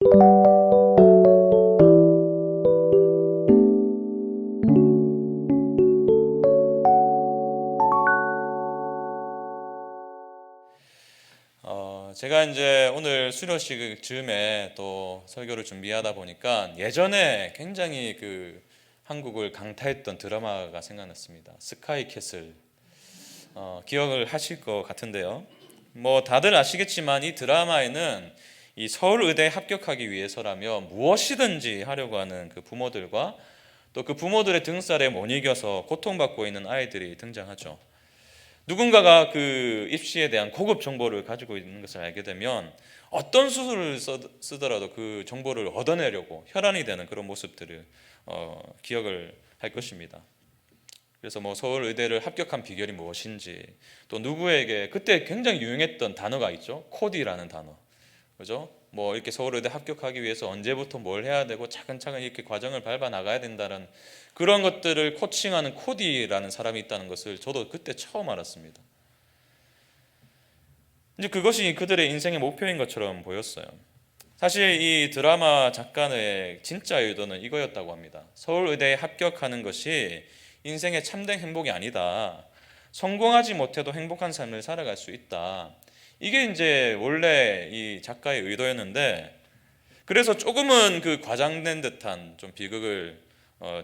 제가 이제 오늘 수료식 즈음에 또 설교를 준비하다 보니까 예전에 굉장히 그 한국을 강타했던 드라마가 생각났습니다. 스카이 캐슬. 기억을 하실 것 같은데요. 뭐 다들 아시겠지만 이 드라마에는 이 서울의대에 합격하기 위해서라면 무엇이든지 하려고 하는 그 부모들과 또 그 부모들의 등살에 못 이겨서 고통받고 있는 아이들이 등장하죠. 누군가가 그 입시에 대한 고급 정보를 가지고 있는 것을 알게 되면 어떤 수술을 쓰더라도 그 정보를 얻어내려고 혈안이 되는 그런 모습들을 기억을 할 것입니다. 그래서 뭐 서울의대를 합격한 비결이 무엇인지, 또 누구에게 그때 굉장히 유행했던 단어가 있죠. 코디라는 단어, 그죠? 뭐 이렇게 서울의대 합격하기 위해서 언제부터 뭘 해야 되고 차근차근 이렇게 과정을 밟아 나가야 된다는 그런 것들을 코칭하는 코디라는 사람이 있다는 것을 저도 그때 처음 알았습니다. 이제 그것이 그들의 인생의 목표인 것처럼 보였어요. 사실 이 드라마 작가의 진짜 의도는 이거였다고 합니다. 서울의대에 합격하는 것이 인생의 참된 행복이 아니다. 성공하지 못해도 행복한 삶을 살아갈 수 있다. 이게 이제 원래 이 작가의 의도였는데, 그래서 조금은 그 과장된 듯한 좀 비극을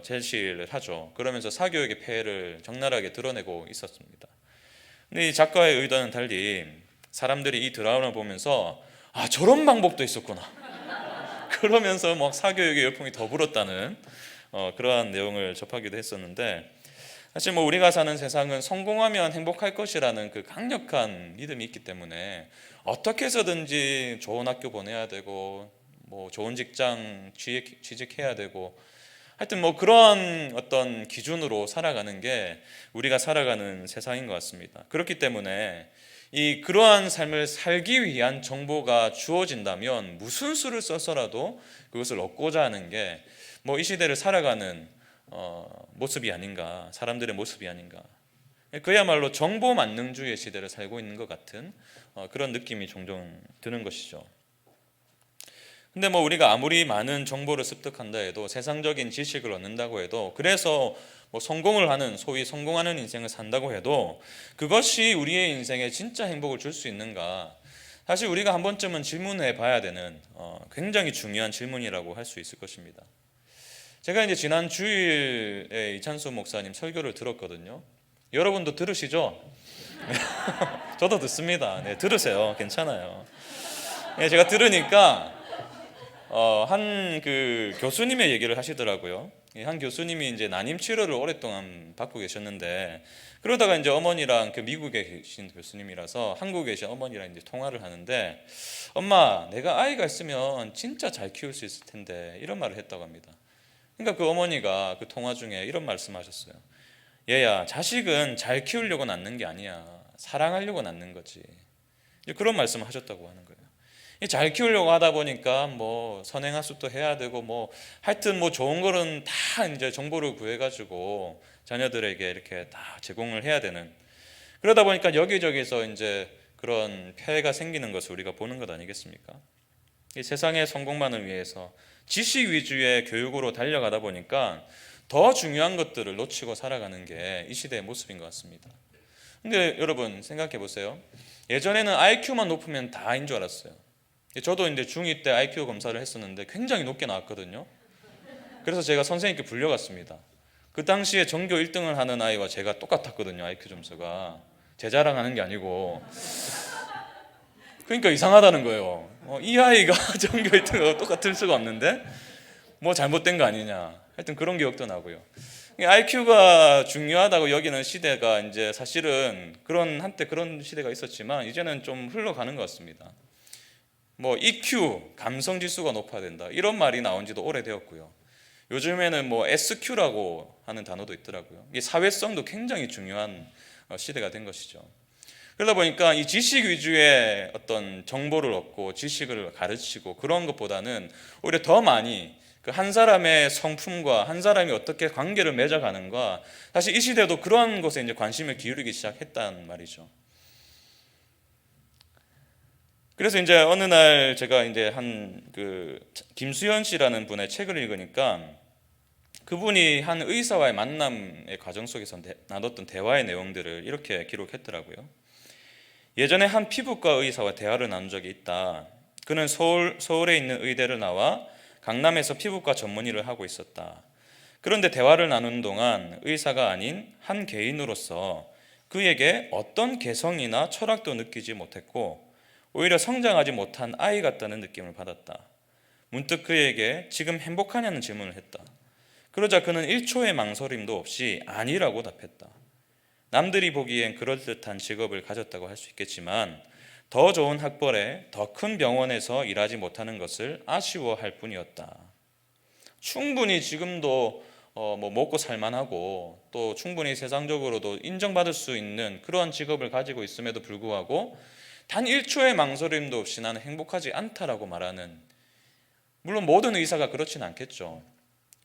제시를 하죠. 그러면서 사교육의 폐해를 적나라하게 드러내고 있었습니다. 근데 이 작가의 의도는 달리 사람들이 이 드라마를 보면서 아, 저런 방법도 있었구나. 그러면서 막 사교육의 열풍이 더 불었다는 그러한 내용을 접하기도 했었는데, 사실 뭐 우리가 사는 세상은 성공하면 행복할 것이라는 그 강력한 믿음이 있기 때문에 어떻게 해서든지 좋은 학교 보내야 되고 뭐 좋은 직장 취직해야 되고 하여튼 뭐 그런 어떤 기준으로 살아가는 게 우리가 살아가는 세상인 것 같습니다. 그렇기 때문에 이 그러한 삶을 살기 위한 정보가 주어진다면 무슨 수를 써서라도 그것을 얻고자 하는 게 뭐 이 시대를 살아가는 모습이 아닌가, 사람들의 모습이 아닌가. 그야말로 정보 만능주의 시대를 살고 있는 것 같은 그런 느낌이 종종 드는 것이죠. 근데 뭐 우리가 아무리 많은 정보를 습득한다 해도, 세상적인 지식을 얻는다고 해도, 그래서 뭐 성공을 하는, 소위 성공하는 인생을 산다고 해도 그것이 우리의 인생에 진짜 행복을 줄 수 있는가? 사실 우리가 한 번쯤은 질문해 봐야 되는 굉장히 중요한 질문이라고 할 수 있을 것입니다. 제가 이제 지난 주일에 이찬수 목사님 설교를 들었거든요. 여러분도 들으시죠? 저도 듣습니다. 네, 들으세요. 괜찮아요. 네, 제가 들으니까 한 그 교수님의 얘기를 하시더라고요. 한 교수님이 이제 난임 치료를 오랫동안 받고 계셨는데, 그러다가 이제 어머니랑 그 미국에 계신 교수님이라서 한국에 계신 어머니랑 이제 통화를 하는데, 엄마, 내가 아이가 있으면 진짜 잘 키울 수 있을 텐데, 이런 말을 했다고 합니다. 그러니까 그 어머니가 그 통화 중에 이런 말씀하셨어요. 얘야, 자식은 잘 키우려고 낳는 게 아니야. 사랑하려고 낳는 거지. 그런 말씀을 하셨다고 하는 거예요. 잘 키우려고 하다 보니까 뭐 선행학습도 해야 되고 뭐 하여튼 뭐 좋은 거는 다 이제 정보를 구해가지고 자녀들에게 이렇게 다 제공을 해야 되는, 그러다 보니까 여기저기서 이제 그런 폐해가 생기는 것을 우리가 보는 것 아니겠습니까? 이 세상의 성공만을 위해서 지식 위주의 교육으로 달려가다 보니까 더 중요한 것들을 놓치고 살아가는 게 이 시대의 모습인 것 같습니다. 근데 여러분 생각해 보세요. 예전에는 IQ만 높으면 다인 줄 알았어요. 저도 이제 중2 때 IQ 검사를 했었는데 굉장히 높게 나왔거든요. 그래서 제가 선생님께 불려갔습니다. 그 당시에 전교 1등을 하는 아이와 제가 똑같았거든요. IQ 점수가. 제 자랑하는 게 아니고. 그러니까 이상하다는 거예요. 이 아이가 전교 1등하고 똑같을 수가 없는데 뭐 잘못된 거 아니냐. 하여튼 그런 기억도 나고요. IQ가 중요하다고 여기는 시대가 이제 사실은 그런 한때 그런 시대가 있었지만 이제는 좀 흘러가는 것 같습니다. 뭐 EQ, 감성 지수가 높아야 된다, 이런 말이 나온 지도 오래되었고요. 요즘에는 뭐 SQ라고 하는 단어도 있더라고요. 이게 사회성도 굉장히 중요한 시대가 된 것이죠. 그러다 보니까 이 지식 위주의 어떤 정보를 얻고 지식을 가르치고 그런 것보다는 오히려 더 많이 그 한 사람의 성품과 한 사람이 어떻게 관계를 맺어가는가, 사실 이 시대도 그런 것에 이제 관심을 기울이기 시작했단 말이죠. 그래서 이제 어느 날 제가 이제 한 김수현 씨라는 분의 책을 읽으니까 그분이 한 의사와의 만남의 과정 속에서 나눴던 대화의 내용들을 이렇게 기록했더라고요. 예전에 한 피부과 의사와 대화를 나눈 적이 있다. 그는 서울에 있는 의대를 나와 강남에서 피부과 전문의를 하고 있었다. 그런데 대화를 나누는 동안 의사가 아닌 한 개인으로서 그에게 어떤 개성이나 철학도 느끼지 못했고 오히려 성장하지 못한 아이 같다는 느낌을 받았다. 문득 그에게 지금 행복하냐는 질문을 했다. 그러자 그는 1초의 망설임도 없이 아니라고 답했다. 남들이 보기엔 그럴듯한 직업을 가졌다고 할 수 있겠지만 더 좋은 학벌에 더 큰 병원에서 일하지 못하는 것을 아쉬워할 뿐이었다. 충분히 지금도 먹고 살만하고 또 충분히 세상적으로도 인정받을 수 있는 그러한 직업을 가지고 있음에도 불구하고 단 1초의 망설임도 없이 나는 행복하지 않다라고 말하는, 물론 모든 의사가 그렇지는 않겠죠.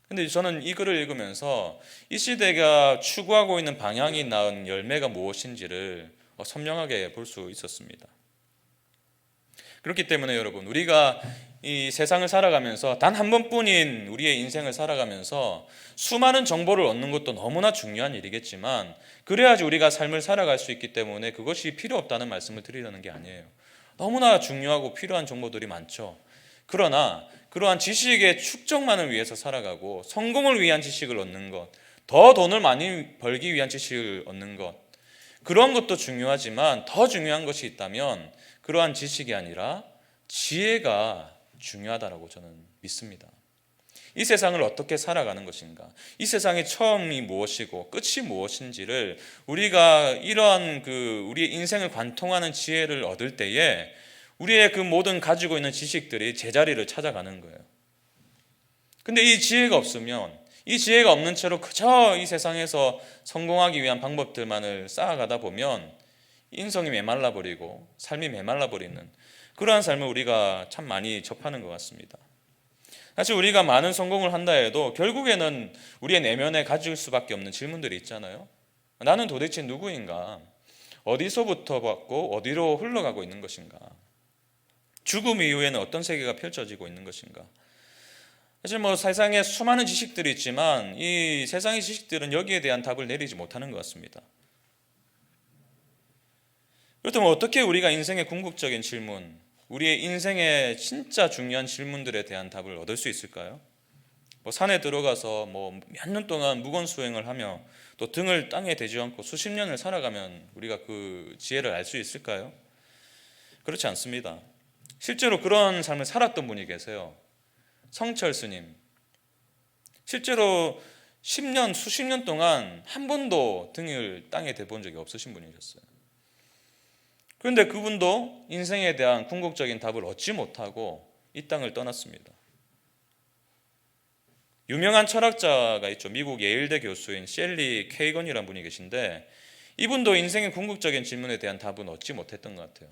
근데 저는 이 글을 읽으면서 이 시대가 추구하고 있는 방향이 낳은 열매가 무엇인지를 선명하게 볼 수 있었습니다. 그렇기 때문에 여러분, 우리가 이 세상을 살아가면서 단 한 번뿐인 우리의 인생을 살아가면서 수많은 정보를 얻는 것도 너무나 중요한 일이겠지만 그래야지 우리가 삶을 살아갈 수 있기 때문에 그것이 필요 없다는 말씀을 드리려는 게 아니에요. 너무나 중요하고 필요한 정보들이 많죠. 그러나 그러한 지식의 축적만을 위해서 살아가고 성공을 위한 지식을 얻는 것, 더 돈을 많이 벌기 위한 지식을 얻는 것, 그런 것도 중요하지만 더 중요한 것이 있다면 그러한 지식이 아니라 지혜가 중요하다고 저는 믿습니다. 이 세상을 어떻게 살아가는 것인가, 이 세상의 처음이 무엇이고 끝이 무엇인지를 우리가 이러한 우리의 인생을 관통하는 지혜를 얻을 때에 우리의 그 모든 가지고 있는 지식들이 제자리를 찾아가는 거예요. 근데 이 지혜가 없으면, 이 지혜가 없는 채로 그저 이 세상에서 성공하기 위한 방법들만을 쌓아가다 보면 인성이 메말라 버리고 삶이 메말라 버리는 그러한 삶을 우리가 참 많이 접하는 것 같습니다. 사실 우리가 많은 성공을 한다 해도 결국에는 우리의 내면에 가질 수밖에 없는 질문들이 있잖아요. 나는 도대체 누구인가? 어디서부터 왔고 어디로 흘러가고 있는 것인가? 죽음 이후에는 어떤 세계가 펼쳐지고 있는 것인가? 사실 세상에 수많은 지식들이 있지만 이 세상의 지식들은 여기에 대한 답을 내리지 못하는 것 같습니다. 그렇다면 어떻게 우리가 인생의 궁극적인 질문, 우리의 인생의 진짜 중요한 질문들에 대한 답을 얻을 수 있을까요? 산에 들어가서 몇 년 동안 무건 수행을 하며 또 등을 땅에 대지 않고 수십 년을 살아가면 우리가 그 지혜를 알 수 있을까요? 그렇지 않습니다. 실제로 그런 삶을 살았던 분이 계세요. 성철 스님. 실제로 10년, 수십 년 동안 한 번도 등을 땅에 대본 적이 없으신 분이셨어요. 그런데 그분도 인생에 대한 궁극적인 답을 얻지 못하고 이 땅을 떠났습니다. 유명한 철학자가 있죠. 미국 예일대 교수인 셸리 케이건이라는 분이 계신데 이분도 인생의 궁극적인 질문에 대한 답은 얻지 못했던 것 같아요.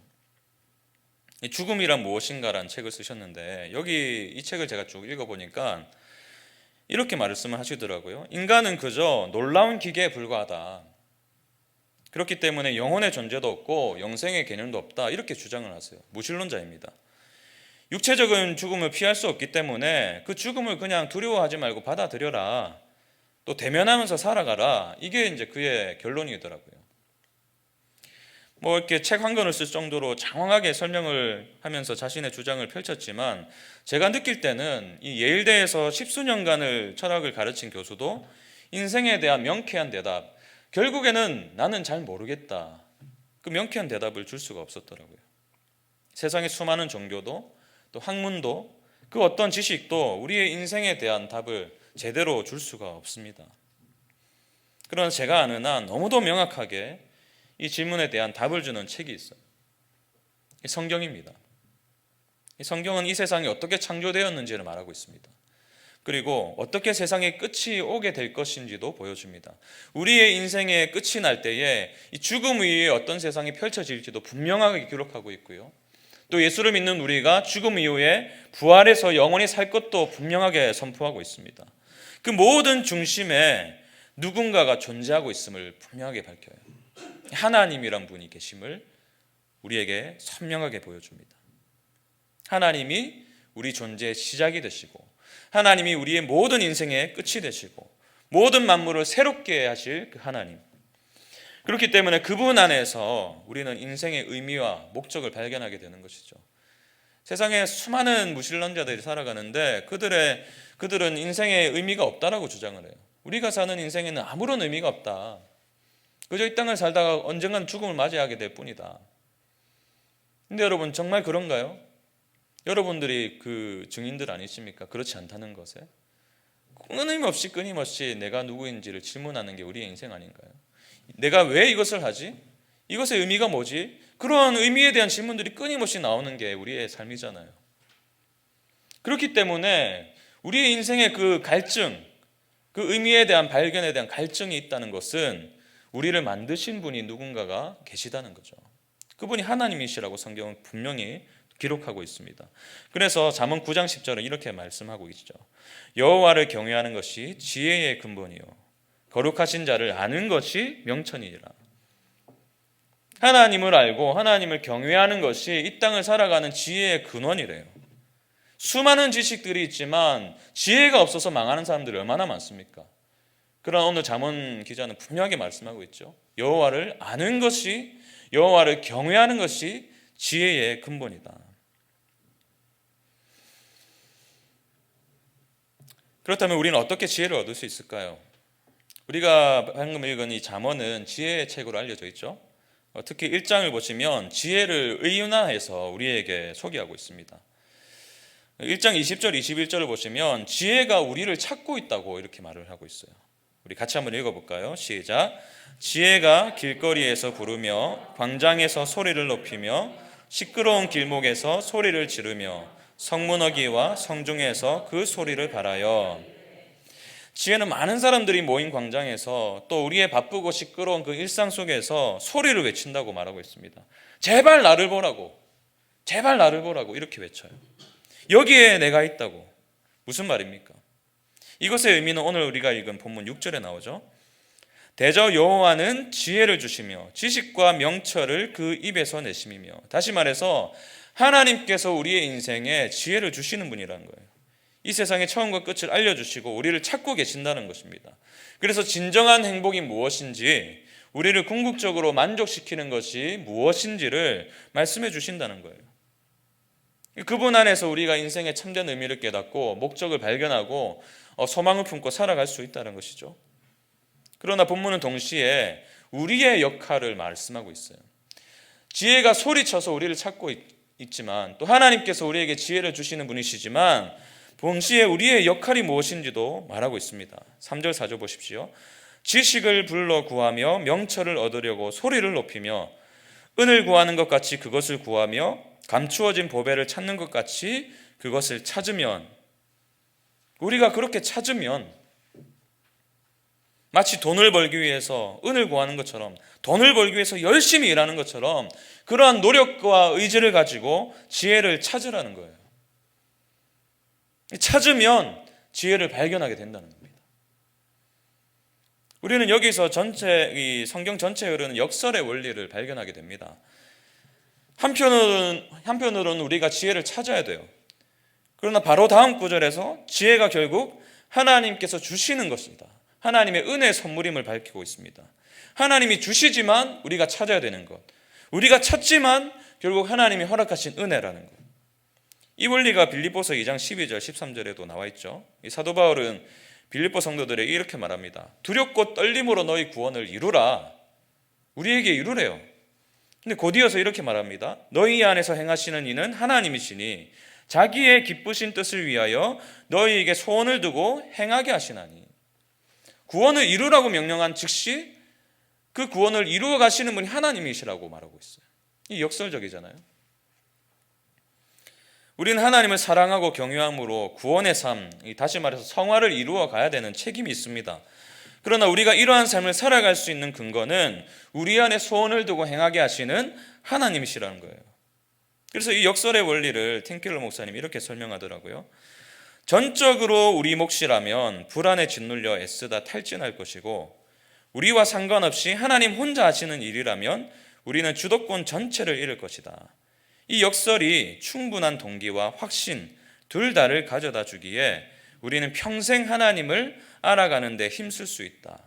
죽음이란 무엇인가라는 책을 쓰셨는데 여기 이 책을 제가 쭉 읽어보니까 이렇게 말씀을 하시더라고요. 인간은 그저 놀라운 기계에 불과하다. 그렇기 때문에 영혼의 존재도 없고 영생의 개념도 없다. 이렇게 주장을 하세요. 무신론자입니다. 육체적인 죽음을 피할 수 없기 때문에 그 죽음을 그냥 두려워하지 말고 받아들여라. 또 대면하면서 살아가라. 이게 이제 그의 결론이더라고요. 이렇게 책 한 권을 쓸 정도로 장황하게 설명을 하면서 자신의 주장을 펼쳤지만 제가 느낄 때는 이 예일대에서 십수년간을 철학을 가르친 교수도 인생에 대한 명쾌한 대답, 결국에는 나는 잘 모르겠다. 그 명쾌한 대답을 줄 수가 없었더라고요. 세상의 수많은 종교도 또 학문도 그 어떤 지식도 우리의 인생에 대한 답을 제대로 줄 수가 없습니다. 그러나 제가 아는 한 너무도 명확하게 이 질문에 대한 답을 주는 책이 있어요. 성경입니다. 이 성경은 이 세상이 어떻게 창조되었는지를 말하고 있습니다. 그리고 어떻게 세상의 끝이 오게 될 것인지도 보여줍니다. 우리의 인생의 끝이 날 때에 이 죽음 위에 어떤 세상이 펼쳐질지도 분명하게 기록하고 있고요. 또 예수를 믿는 우리가 죽음 이후에 부활해서 영원히 살 것도 분명하게 선포하고 있습니다. 그 모든 중심에 누군가가 존재하고 있음을 분명하게 밝혀요. 하나님이란 분이 계심을 우리에게 선명하게 보여줍니다. 하나님이 우리 존재의 시작이 되시고 하나님이 우리의 모든 인생의 끝이 되시고 모든 만물을 새롭게 하실 그 하나님. 그렇기 때문에 그분 안에서 우리는 인생의 의미와 목적을 발견하게 되는 것이죠. 세상에 수많은 무신론자들이 살아가는데 그들은 인생의 의미가 없다라고 주장을 해요. 우리가 사는 인생에는 아무런 의미가 없다. 그저 이 땅을 살다가 언젠간 죽음을 맞이하게 될 뿐이다. 근데 여러분 정말 그런가요? 여러분들이 그 증인들 아니십니까? 그렇지 않다는 것에 끊임없이 내가 누구인지를 질문하는 게 우리의 인생 아닌가요? 내가 왜 이것을 하지? 이것의 의미가 뭐지? 그런 의미에 대한 질문들이 끊임없이 나오는 게 우리의 삶이잖아요. 그렇기 때문에 우리의 인생의 그 갈증, 그 의미에 대한 발견에 대한 갈증이 있다는 것은 우리를 만드신 분이 누군가가 계시다는 거죠. 그분이 하나님이시라고 성경은 분명히 기록하고 있습니다. 그래서 잠언 9장 10절은 이렇게 말씀하고 있죠. 여호와를 경외하는 것이 지혜의 근본이요 거룩하신 자를 아는 것이 명천이니라. 하나님을 알고 하나님을 경외하는 것이 이 땅을 살아가는 지혜의 근원이래요. 수많은 지식들이 있지만 지혜가 없어서 망하는 사람들이 얼마나 많습니까? 그러나 오늘 잠언 기자는 분명하게 말씀하고 있죠. 여호와를 아는 것이, 여호와를 경외하는 것이 지혜의 근본이다. 그렇다면 우리는 어떻게 지혜를 얻을 수 있을까요? 우리가 방금 읽은 이 잠언은 지혜의 책으로 알려져 있죠. 특히 1장을 보시면 지혜를 의윤화해서 우리에게 소개하고 있습니다. 1장 20절, 21절을 보시면 지혜가 우리를 찾고 있다고 이렇게 말을 하고 있어요. 우리 같이 한번 읽어볼까요? 시작. 지혜가 길거리에서 부르며 광장에서 소리를 높이며 시끄러운 길목에서 소리를 지르며 성문어기와 성중에서 그 소리를 발하여. 지혜는 많은 사람들이 모인 광장에서 또 우리의 바쁘고 시끄러운 그 일상 속에서 소리를 외친다고 말하고 있습니다. 제발 나를 보라고, 제발 나를 보라고 이렇게 외쳐요. 여기에 내가 있다고. 무슨 말입니까? 이것의 의미는 오늘 우리가 읽은 본문 6절에 나오죠. 대저 여호와는 지혜를 주시며 지식과 명철을 그 입에서 내심이며. 다시 말해서 하나님께서 우리의 인생에 지혜를 주시는 분이라는 거예요. 이 세상의 처음과 끝을 알려주시고 우리를 찾고 계신다는 것입니다. 그래서 진정한 행복이 무엇인지, 우리를 궁극적으로 만족시키는 것이 무엇인지를 말씀해 주신다는 거예요. 그분 안에서 우리가 인생의 참된 의미를 깨닫고 목적을 발견하고 소망을 품고 살아갈 수 있다는 것이죠. 그러나 본문은 동시에 우리의 역할을 말씀하고 있어요. 지혜가 소리쳐서 우리를 찾고 있지만 또 하나님께서 우리에게 지혜를 주시는 분이시지만 동시에 우리의 역할이 무엇인지도 말하고 있습니다. 3절 4절 보십시오. 지식을 불러 구하며 명철을 얻으려고 소리를 높이며 은을 구하는 것 같이 그것을 구하며 감추어진 보배를 찾는 것 같이 그것을 찾으면, 우리가 그렇게 찾으면 마치 돈을 벌기 위해서 은을 구하는 것처럼, 돈을 벌기 위해서 열심히 일하는 것처럼 그러한 노력과 의지를 가지고 지혜를 찾으라는 거예요. 찾으면 지혜를 발견하게 된다는 겁니다. 우리는 여기서 이 성경 전체에 흐르는 역설의 원리를 발견하게 됩니다. 한편으로는 우리가 지혜를 찾아야 돼요. 그러나 바로 다음 구절에서 지혜가 결국 하나님께서 주시는 것이다. 하나님의 은혜의 선물임을 밝히고 있습니다. 하나님이 주시지만 우리가 찾아야 되는 것, 우리가 찾지만 결국 하나님이 허락하신 은혜라는 것. 이 원리가 빌립보서 2장 12절 13절에도 나와 있죠. 이 사도 바울은 빌립보 성도들에게 이렇게 말합니다. 두렵고 떨림으로 너희 구원을 이루라. 우리에게 이루래요. 근데 곧 이어서 이렇게 말합니다. 너희 안에서 행하시는 이는 하나님이시니 자기의 기쁘신 뜻을 위하여 너희에게 소원을 두고 행하게 하시나니. 구원을 이루라고 명령한 즉시 그 구원을 이루어 가시는 분이 하나님이시라고 말하고 있어요. 이 역설적이잖아요. 우리는 하나님을 사랑하고 경외함으로 구원의 삶, 다시 말해서 성화를 이루어 가야 되는 책임이 있습니다. 그러나 우리가 이러한 삶을 살아갈 수 있는 근거는 우리 안에 소원을 두고 행하게 하시는 하나님이시라는 거예요. 그래서 이 역설의 원리를 틴켈러 목사님이 이렇게 설명하더라고요. 전적으로 우리 몫이라면 불안에 짓눌려 애쓰다 탈진할 것이고, 우리와 상관없이 하나님 혼자 하시는 일이라면 우리는 주도권 전체를 잃을 것이다. 이 역설이 충분한 동기와 확신 둘 다를 가져다 주기에 우리는 평생 하나님을 알아가는 데 힘쓸 수 있다.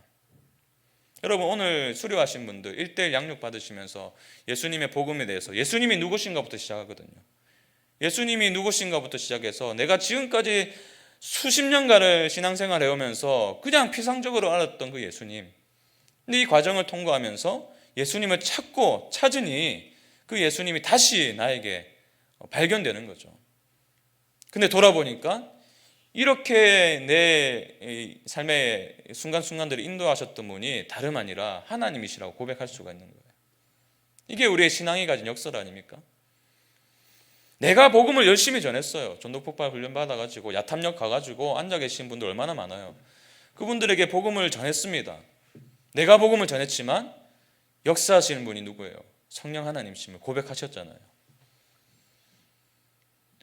여러분, 오늘 수료하신 분들 1:1 양육 받으시면서 예수님의 복음에 대해서 예수님이 누구신가부터 시작하거든요. 예수님이 누구신가부터 시작해서 내가 지금까지 수십 년간을 신앙생활 해오면서 그냥 피상적으로 알았던 그 예수님, 근데 이 과정을 통과하면서 예수님을 찾으니 그 예수님이 다시 나에게 발견되는 거죠. 근데 돌아보니까 이렇게 내 삶의 순간순간들을 인도하셨던 분이 다름 아니라 하나님이시라고 고백할 수가 있는 거예요. 이게 우리의 신앙이 가진 역설 아닙니까? 내가 복음을 열심히 전했어요. 전도폭발 훈련 받아가지고 야탐역 가가지고 앉아 계신 분들 얼마나 많아요. 그분들에게 복음을 전했습니다. 내가 복음을 전했지만 역사하시는 분이 누구예요? 성령 하나님이심을 고백하셨잖아요.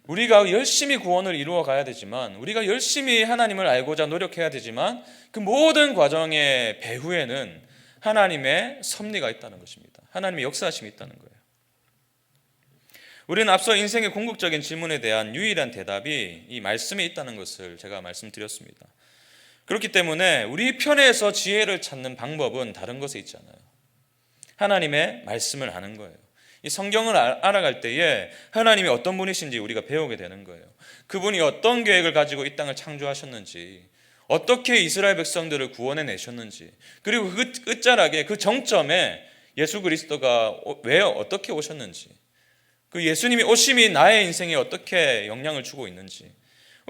우리가 열심히 구원을 이루어 가야 되지만, 우리가 열심히 하나님을 알고자 노력해야 되지만, 그 모든 과정의 배후에는 하나님의 섭리가 있다는 것입니다. 하나님의 역사하심이 있다는 거예요. 우리는 앞서 인생의 궁극적인 질문에 대한 유일한 대답이 이 말씀에 있다는 것을 제가 말씀드렸습니다. 그렇기 때문에 우리 편에서 지혜를 찾는 방법은 다른 것에 있지 않아요. 하나님의 말씀을 아는 거예요. 이 성경을 알아갈 때에 하나님이 어떤 분이신지 우리가 배우게 되는 거예요. 그분이 어떤 계획을 가지고 이 땅을 창조하셨는지, 어떻게 이스라엘 백성들을 구원해 내셨는지, 그리고 그 끝자락에 그 정점에 예수 그리스도가 왜 어떻게 오셨는지, 그 예수님이 오심이 나의 인생에 어떻게 영향을 주고 있는지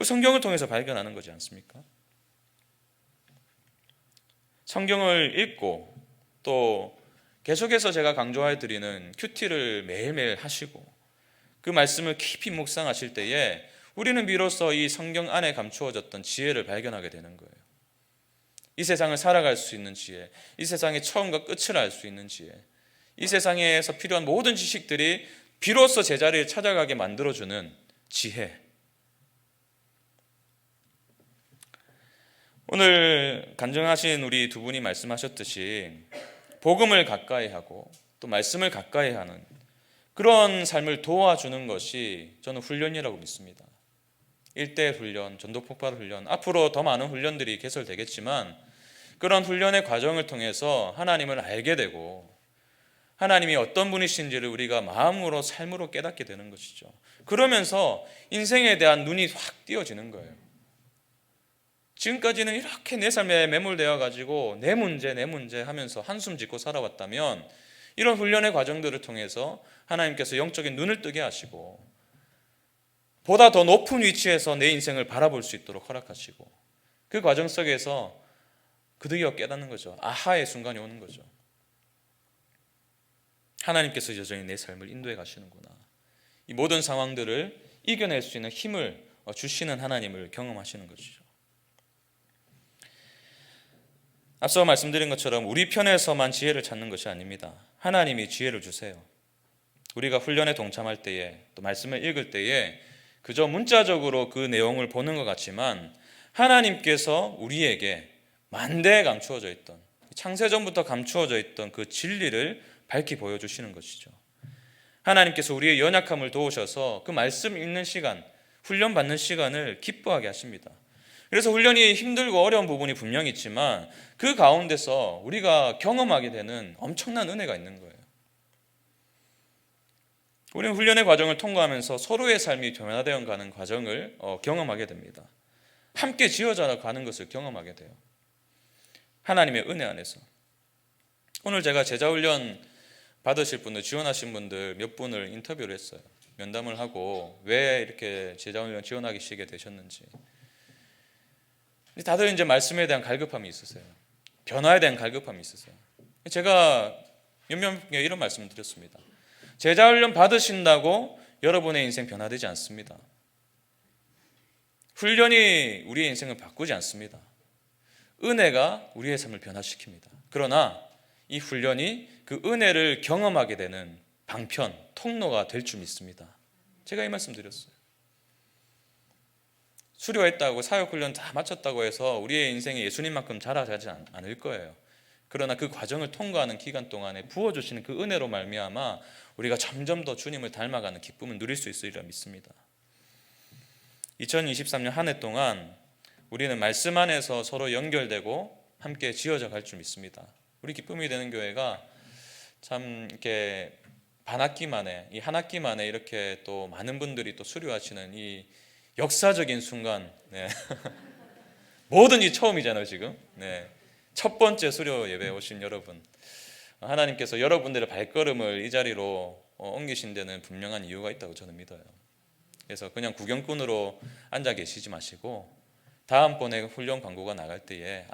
성경을 통해서 발견하는 거지 않습니까? 성경을 읽고 또 계속해서 제가 강조해 드리는 큐티를 매일매일 하시고 그 말씀을 깊이 묵상하실 때에 우리는 비로소 이 성경 안에 감추어졌던 지혜를 발견하게 되는 거예요. 이 세상을 살아갈 수 있는 지혜, 이 세상의 처음과 끝을 알 수 있는 지혜, 이 세상에서 필요한 모든 지식들이 비로소 제자리를 찾아가게 만들어주는 지혜. 오늘 간증하신 우리 두 분이 말씀하셨듯이 복음을 가까이 하고 또 말씀을 가까이 하는 그런 삶을 도와주는 것이 저는 훈련이라고 믿습니다. 1:1 훈련, 전도폭발 훈련, 앞으로 더 많은 훈련들이 개설되겠지만 그런 훈련의 과정을 통해서 하나님을 알게 되고 하나님이 어떤 분이신지를 우리가 마음으로 삶으로 깨닫게 되는 것이죠. 그러면서 인생에 대한 눈이 확 띄어지는 거예요. 지금까지는 이렇게 내 삶에 매몰되어 가지고 내 문제 하면서 한숨 짓고 살아왔다면 이런 훈련의 과정들을 통해서 하나님께서 영적인 눈을 뜨게 하시고 보다 더 높은 위치에서 내 인생을 바라볼 수 있도록 허락하시고 그 과정 속에서 드디어 깨닫는 거죠. 아하의 순간이 오는 거죠. 하나님께서 여전히 내 삶을 인도해 가시는구나. 이 모든 상황들을 이겨낼 수 있는 힘을 주시는 하나님을 경험하시는 것이죠. 앞서 말씀드린 것처럼 우리 편에서만 지혜를 찾는 것이 아닙니다. 하나님이 지혜를 주세요. 우리가 훈련에 동참할 때에 또 말씀을 읽을 때에 그저 문자적으로 그 내용을 보는 것 같지만 하나님께서 우리에게 만대에 감추어져 있던 창세전부터 감추어져 있던 그 진리를 밝히 보여주시는 것이죠. 하나님께서 우리의 연약함을 도우셔서 그 말씀 읽는 시간, 훈련받는 시간을 기뻐하게 하십니다. 그래서 훈련이 힘들고 어려운 부분이 분명히 있지만 그 가운데서 우리가 경험하게 되는 엄청난 은혜가 있는 거예요. 우리는 훈련의 과정을 통과하면서 서로의 삶이 변화되어 가는 과정을 경험하게 됩니다. 함께 지어져 가는 것을 경험하게 돼요. 하나님의 은혜 안에서. 오늘 제가 제자훈련 받으실 분들, 지원하신 분들 몇 분을 인터뷰를 했어요. 면담을 하고 왜 이렇게 제자훈련 지원하시게 되셨는지. 다들 이제 말씀에 대한 갈급함이 있으세요. 변화에 대한 갈급함이 있으세요. 제가 몇몇에 이런 말씀을 드렸습니다. 제자훈련 받으신다고 여러분의 인생 변화되지 않습니다. 훈련이 우리의 인생을 바꾸지 않습니다. 은혜가 우리의 삶을 변화시킵니다. 그러나 이 훈련이 그 은혜를 경험하게 되는 방편, 통로가 될 줄 믿습니다. 제가 이 말씀 드렸어요. 수료했다고 사역훈련 다 마쳤다고 해서 우리의 인생이 예수님만큼 자라지 않을 거예요. 그러나 그 과정을 통과하는 기간 동안에 부어주시는 그 은혜로 말미암아 우리가 점점 더 주님을 닮아가는 기쁨을 누릴 수 있으리라 믿습니다. 2023년 한 해 동안 우리는 말씀 안에서 서로 연결되고 함께 지어져 갈 줄 믿습니다. 우리 기쁨이 되는 교회가 참 이렇게 반학기 만에, 이 한 학기 만에 이렇게 또 많은 분들이 또 수료하시는 이 역사적인 순간, 네. 뭐든지 처음이잖아요 지금. 네. 첫 번째 수료 예배에 오신 여러분, 하나님께서 여러분들의 발걸음을 이 자리로 옮기신 데는 분명한 이유가 있다고 저는 믿어요. 그래서 그냥 구경꾼으로 앉아 계시지 마시고 다음번에 훈련 광고가 나갈 때에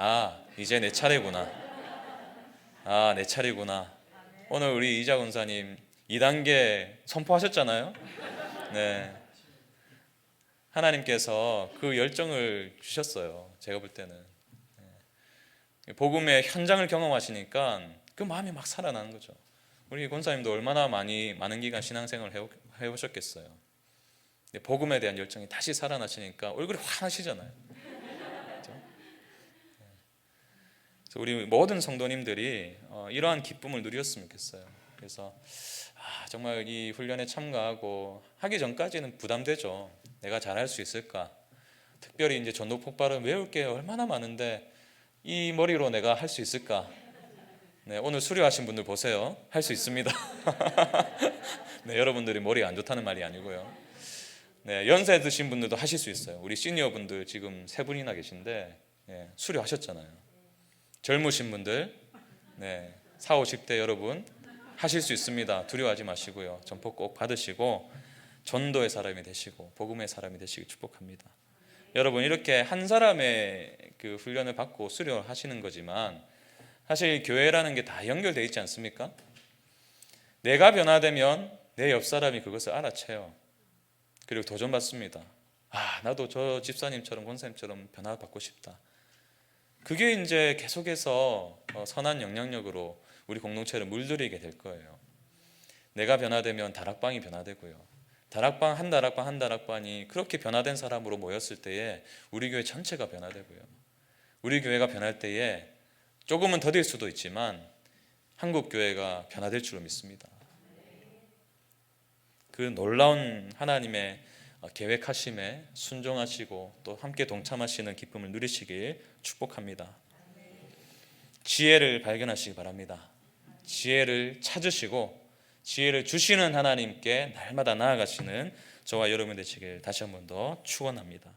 이제 내 차례구나, 내 차례구나. 오늘 우리 이자 군사님 2단계 선포하셨잖아요. 네. 하나님께서 그 열정을 주셨어요. 제가 볼 때는 복음의 현장을 경험하시니까 그 마음이 막 살아나는 거죠. 우리 권사님도 얼마나 많은 기간 신앙생활을 해오셨겠어요. 복음에 대한 열정이 다시 살아나시니까 얼굴이 환하시잖아요. 그렇죠? 그래서 우리 모든 성도님들이 이러한 기쁨을 누렸으면 좋겠어요. 그래서 정말 이 훈련에 참가하고 하기 전까지는 부담되죠. 내가 잘할 수 있을까? 특별히 이제 전도 폭발은 외울 게 얼마나 많은데 이 머리로 내가 할 수 있을까? 네, 오늘 수료하신 분들 보세요. 할 수 있습니다. 네, 여러분들이 머리 안 좋다는 말이 아니고요. 네, 연세 드신 분들도 하실 수 있어요. 우리 시니어 분들 지금 3분이나 계신데 수료하셨잖아요. 젊으신 분들, 40, 50대 여러분 하실 수 있습니다. 두려워하지 마시고요. 전포 꼭 받으시고 전도의 사람이 되시고 복음의 사람이 되시길 축복합니다. 여러분, 이렇게 한 사람의 그 훈련을 받고 수료하시는 거지만 사실 교회라는 게 다 연결되어 있지 않습니까? 내가 변화되면 내 옆 사람이 그것을 알아채요. 그리고 도전받습니다. 나도 저 집사님처럼 권사님처럼 변화받고 싶다. 그게 이제 계속해서 선한 영향력으로 우리 공동체를 물들이게 될 거예요. 내가 변화되면 다락방이 변화되고요. 한 다락방이 그렇게 변화된 사람으로 모였을 때에 우리 교회 전체가 변화되고요. 우리 교회가 변할 때에 조금은 더딜 수도 있지만 한국 교회가 변화될 줄로 믿습니다. 그 놀라운 하나님의 계획하심에 순종하시고 또 함께 동참하시는 기쁨을 누리시길 축복합니다. 지혜를 발견하시기 바랍니다. 지혜를 찾으시고 지혜를 주시는 하나님께 날마다 나아가시는 저와 여러분 되시길 다시 한 번 더 축원합니다.